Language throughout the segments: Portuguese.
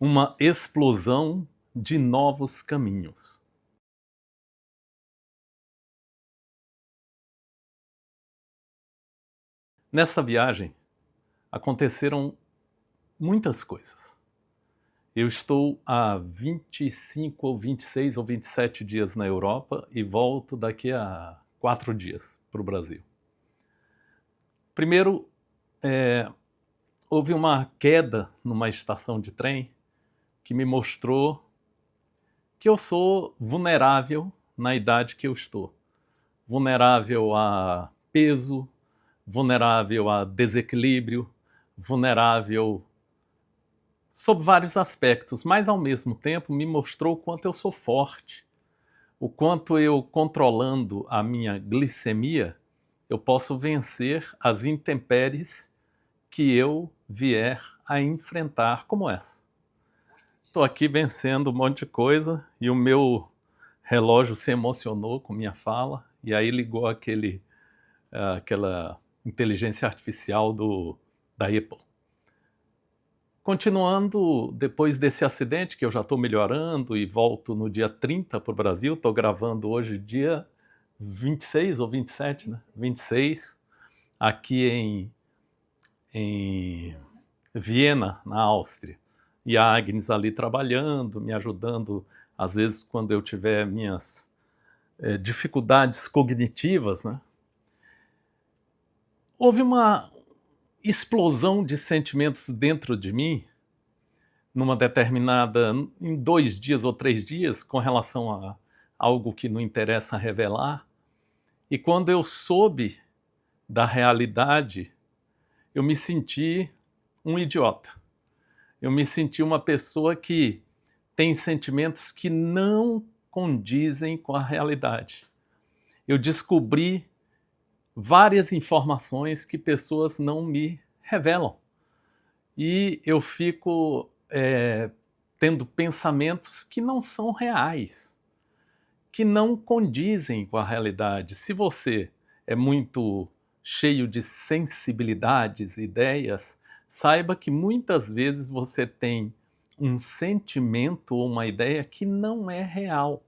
uma explosão de novos caminhos. Nessa viagem aconteceram muitas coisas. Eu estou há 25 ou 26 ou 27 dias na Europa e volto daqui a 4 dias para o Brasil. Primeiro, houve uma queda numa estação de trem que me mostrou que eu sou vulnerável na idade que eu estou. Vulnerável a peso, vulnerável a desequilíbrio, vulnerável sob vários aspectos, mas ao mesmo tempo me mostrou o quanto eu sou forte, o quanto eu, controlando a minha glicemia, eu posso vencer as intempéries que eu vier a enfrentar como essa. Estou aqui vencendo um monte de coisa e o meu relógio se emocionou com minha fala e aí ligou aquela inteligência artificial da Apple. Continuando, depois desse acidente, que eu já estou melhorando e volto no dia 30 para o Brasil, estou gravando hoje dia 26 ou 27, né? 26, aqui em Viena, na Áustria. E a Agnes ali trabalhando, me ajudando, às vezes quando eu tiver minhas dificuldades cognitivas, né? Houve uma explosão de sentimentos dentro de mim, numa determinada, em 2 dias ou 3 dias, com relação a algo que não interessa revelar. E quando eu soube da realidade, eu me senti um idiota. Eu me senti uma pessoa que tem sentimentos que não condizem com a realidade. Eu descobri várias informações que pessoas não me revelam. E eu fico tendo pensamentos que não são reais, que não condizem com a realidade. Se você é muito cheio de sensibilidades, ideias, saiba que muitas vezes você tem um sentimento ou uma ideia que não é real,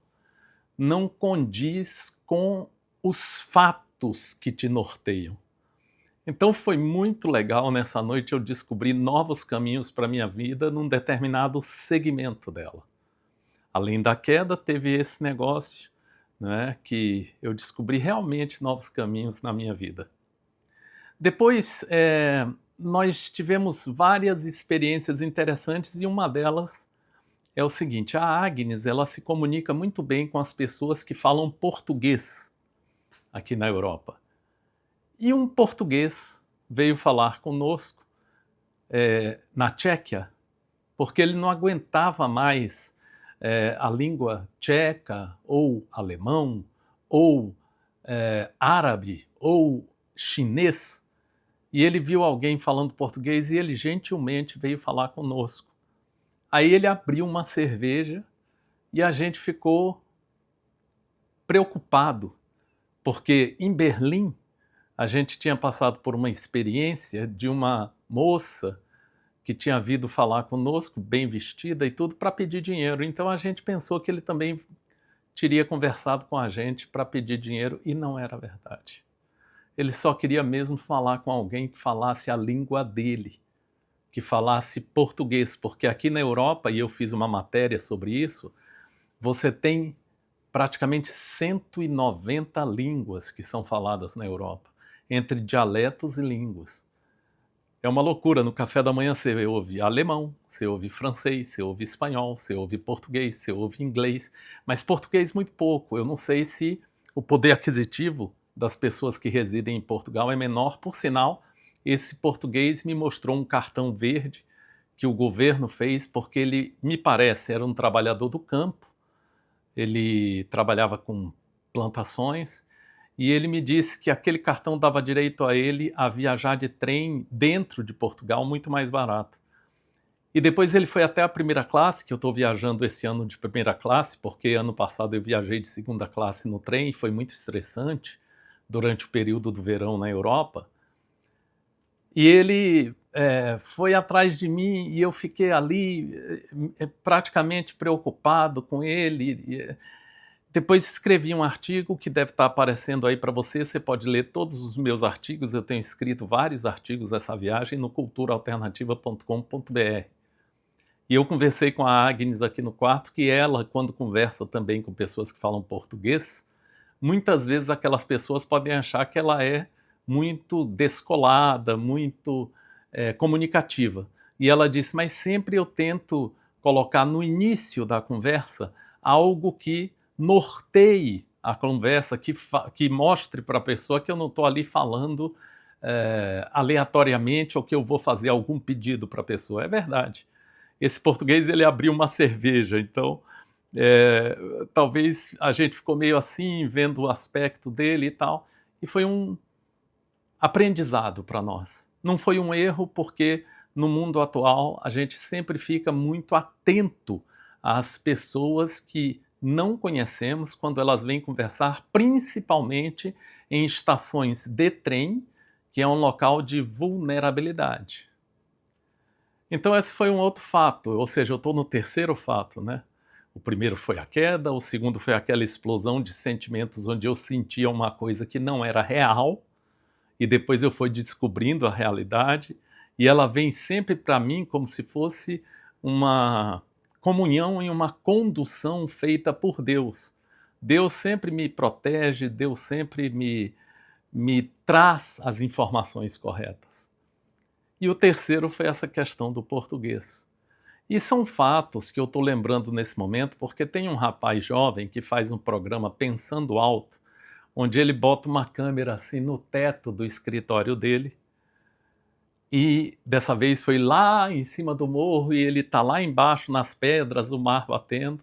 não condiz com os fatos que te norteiam. Então foi muito legal nessa noite eu descobrir novos caminhos para a minha vida num determinado segmento dela. Além da queda, teve esse negócio, né, que eu descobri realmente novos caminhos na minha vida. Depois, nós tivemos várias experiências interessantes e uma delas é o seguinte: a Agnes, ela se comunica muito bem com as pessoas que falam português aqui na Europa. E um português veio falar conosco na Tchequia, porque ele não aguentava mais a língua tcheca, ou alemão, ou árabe, ou chinês, e ele viu alguém falando português e ele gentilmente veio falar conosco. Aí ele abriu uma cerveja e a gente ficou preocupado, porque em Berlim a gente tinha passado por uma experiência de uma moça que tinha vindo falar conosco, bem vestida e tudo, para pedir dinheiro. Então a gente pensou que ele também teria conversado com a gente para pedir dinheiro e não era verdade. Ele só queria mesmo falar com alguém que falasse a língua dele, que falasse português, porque aqui na Europa, e eu fiz uma matéria sobre isso, você tem praticamente 190 línguas que são faladas na Europa, entre dialetos e línguas. É uma loucura, no café da manhã você ouve alemão, você ouve francês, você ouve espanhol, você ouve português, você ouve inglês, mas português muito pouco. Eu não sei se o poder aquisitivo das pessoas que residem em Portugal é menor, por sinal, esse português me mostrou um cartão verde que o governo fez porque ele, me parece, era um trabalhador do campo, ele trabalhava com plantações, e ele me disse que aquele cartão dava direito a ele a viajar de trem dentro de Portugal muito mais barato. E depois ele foi até a primeira classe, que eu estou viajando esse ano de primeira classe, porque ano passado eu viajei de segunda classe no trem e foi muito estressante durante o período do verão na Europa. E ele foi atrás de mim e eu fiquei ali praticamente preocupado com ele. Depois escrevi um artigo que deve estar aparecendo aí para você. Você pode ler todos os meus artigos. Eu tenho escrito vários artigos dessa viagem no culturaalternativa.com.br. E eu conversei com a Agnes aqui no quarto, que ela, quando conversa também com pessoas que falam português, muitas vezes aquelas pessoas podem achar que ela é muito descolada, muito comunicativa. E ela disse, mas sempre eu tento colocar no início da conversa algo que norteie a conversa, que mostre para a pessoa que eu não estou ali falando aleatoriamente ou que eu vou fazer algum pedido para a pessoa. É verdade. Esse português, ele abriu uma cerveja, então talvez a gente ficou meio assim, vendo o aspecto dele e tal, e foi um aprendizado para nós. Não foi um erro, porque no mundo atual a gente sempre fica muito atento às pessoas que não conhecemos quando elas vêm conversar, principalmente em estações de trem, que é um local de vulnerabilidade. Então esse foi um outro fato, ou seja, eu estou no terceiro fato, né? O primeiro foi a queda, o segundo foi aquela explosão de sentimentos onde eu sentia uma coisa que não era real, e depois eu fui descobrindo a realidade, e ela vem sempre para mim como se fosse uma comunhão e uma condução feita por Deus. Deus sempre me protege, Deus sempre me traz as informações corretas. E o terceiro foi essa questão do português. E são fatos que eu estou lembrando nesse momento, porque tem um rapaz jovem que faz um programa Pensando Alto, onde ele bota uma câmera assim no teto do escritório dele, e dessa vez foi lá em cima do morro, e ele está lá embaixo nas pedras, o mar batendo.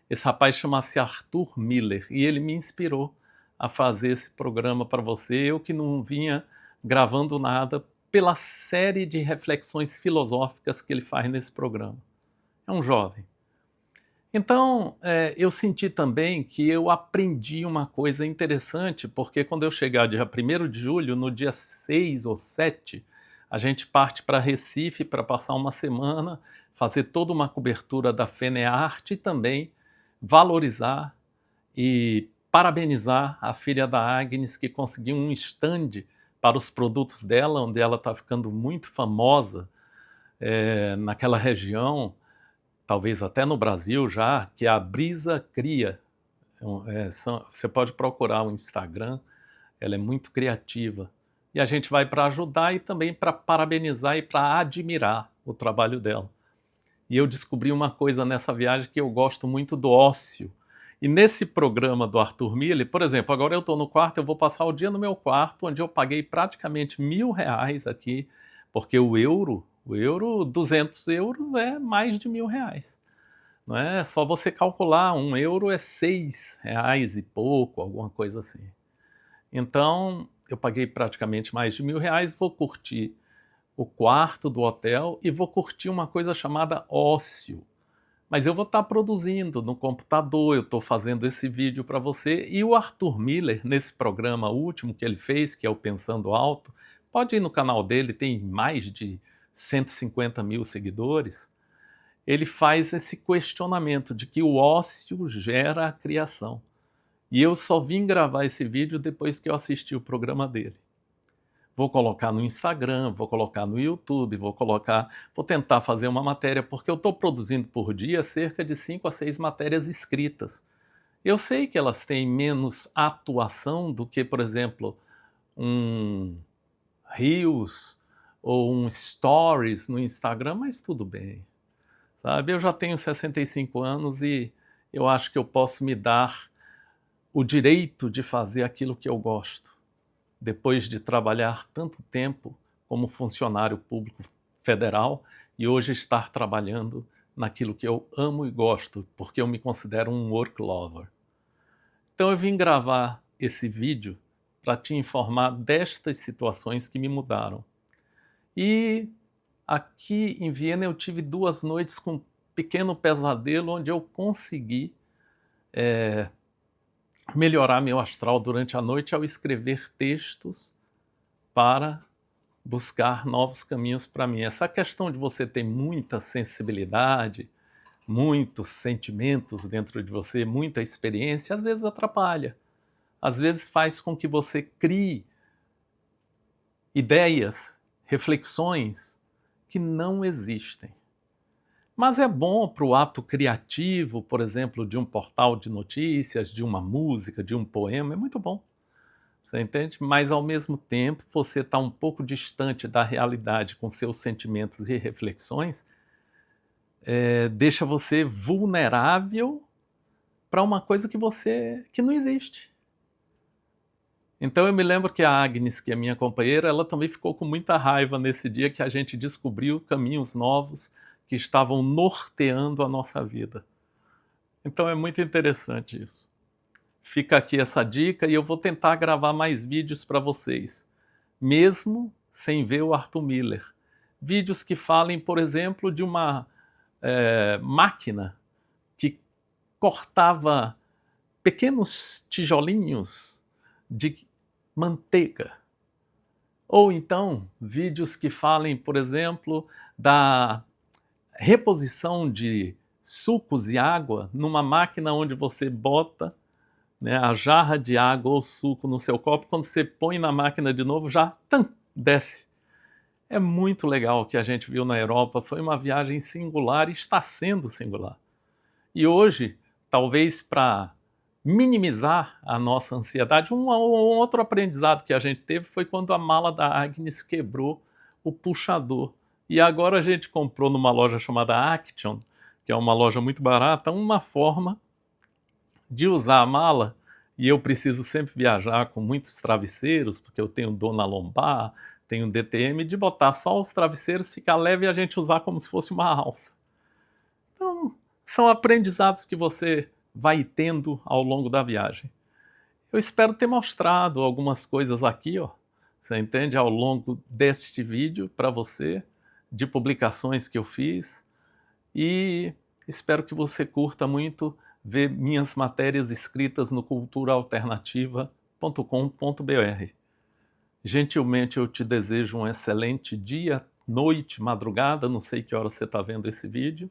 Esse rapaz chama-se Arthur Miller, e ele me inspirou a fazer esse programa para você, eu que não vinha gravando nada, pela série de reflexões filosóficas que ele faz nesse programa. É um jovem. Então, eu senti também que eu aprendi uma coisa interessante, porque quando eu chegar dia 1º de julho, no dia 6 ou 7, a gente parte para Recife para passar uma semana, fazer toda uma cobertura da FENEARTE e também valorizar e parabenizar a filha da Agnes, que conseguiu um stand para os produtos dela, onde ela está ficando muito famosa naquela região, talvez até no Brasil já, que é a Brisa Cria. Você pode procurar o Instagram, ela é muito criativa. E a gente vai para ajudar e também para parabenizar e para admirar o trabalho dela. E eu descobri uma coisa nessa viagem, que eu gosto muito do ócio. E nesse programa do Arthur Miller, por exemplo, agora eu estou no quarto, eu vou passar o dia no meu quarto, onde eu paguei praticamente R$ 1.000 aqui, porque o euro, 200 euros é mais de R$ 1.000. Não é só você calcular, €1 é R$ 6 e pouco, alguma coisa assim. Então, eu paguei praticamente mais de R$ 1.000, vou curtir o quarto do hotel e vou curtir uma coisa chamada ócio. Mas eu vou estar produzindo no computador, eu estou fazendo esse vídeo para você, e o Arthur Miller, nesse programa último que ele fez, que é o Pensando Alto, pode ir no canal dele, tem mais de 150 mil seguidores, ele faz esse questionamento de que o ócio gera a criação. E eu só vim gravar esse vídeo depois que eu assisti o programa dele. Vou colocar no Instagram, vou colocar no YouTube, vou tentar fazer uma matéria, porque eu estou produzindo por dia cerca de 5 a 6 matérias escritas. Eu sei que elas têm menos atuação do que, por exemplo, um Reels ou um Stories no Instagram, mas tudo bem. Sabe? Eu já tenho 65 anos e eu acho que eu posso me dar o direito de fazer aquilo que eu gosto, depois de trabalhar tanto tempo como funcionário público federal e hoje estar trabalhando naquilo que eu amo e gosto, porque eu me considero um work lover. Então eu vim gravar esse vídeo para te informar destas situações que me mudaram. E aqui em Viena eu tive 2 noites com um pequeno pesadelo, onde eu consegui melhorar meu astral durante a noite ao escrever textos para buscar novos caminhos para mim. Essa questão de você ter muita sensibilidade, muitos sentimentos dentro de você, muita experiência, às vezes atrapalha. Às vezes faz com que você crie ideias, reflexões que não existem. Mas é bom para o ato criativo, por exemplo, de um portal de notícias, de uma música, de um poema, é muito bom. Você entende? Mas ao mesmo tempo, você está um pouco distante da realidade com seus sentimentos e reflexões, deixa você vulnerável para uma coisa que não existe. Então eu me lembro que a Agnes, que é minha companheira, ela também ficou com muita raiva nesse dia que a gente descobriu caminhos novos que estavam norteando a nossa vida. Então é muito interessante isso. Fica aqui essa dica e eu vou tentar gravar mais vídeos para vocês, mesmo sem ver o Arthur Miller. Vídeos que falem, por exemplo, de uma máquina que cortava pequenos tijolinhos de manteiga. Ou então, vídeos que falem, por exemplo, da reposição de sucos e água numa máquina onde você bota, né, a jarra de água ou suco no seu copo, quando você põe na máquina de novo, já desce. É muito legal o que a gente viu na Europa, foi uma viagem singular e está sendo singular. E hoje, talvez para minimizar a nossa ansiedade, um outro aprendizado que a gente teve foi quando a mala da Agnes quebrou o puxador. E agora a gente comprou numa loja chamada Action, que é uma loja muito barata, uma forma de usar a mala, e eu preciso sempre viajar com muitos travesseiros, porque eu tenho dor na lombar, tenho DTM, de botar só os travesseiros, ficar leve e a gente usar como se fosse uma alça. Então, são aprendizados que você vai tendo ao longo da viagem. Eu espero ter mostrado algumas coisas aqui, ó, você entende, ao longo deste vídeo para você, de publicações que eu fiz, e espero que você curta muito ver minhas matérias escritas no culturaalternativa.com.br. Gentilmente eu te desejo um excelente dia, noite, madrugada, não sei que hora você está vendo esse vídeo,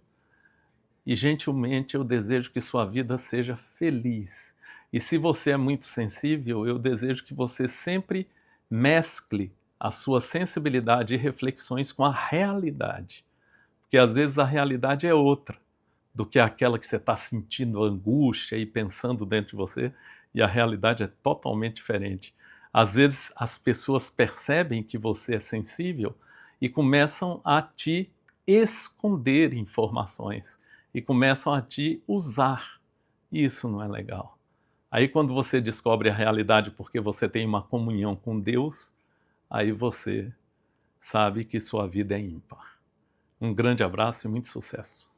e gentilmente eu desejo que sua vida seja feliz. E se você é muito sensível, eu desejo que você sempre mescle a sua sensibilidade e reflexões com a realidade. Porque às vezes a realidade é outra do que aquela que você está sentindo angústia e pensando dentro de você, e a realidade é totalmente diferente. Às vezes as pessoas percebem que você é sensível e começam a te esconder informações e começam a te usar. E isso não é legal. Aí quando você descobre a realidade porque você tem uma comunhão com Deus, aí você sabe que sua vida é ímpar. Um grande abraço e muito sucesso.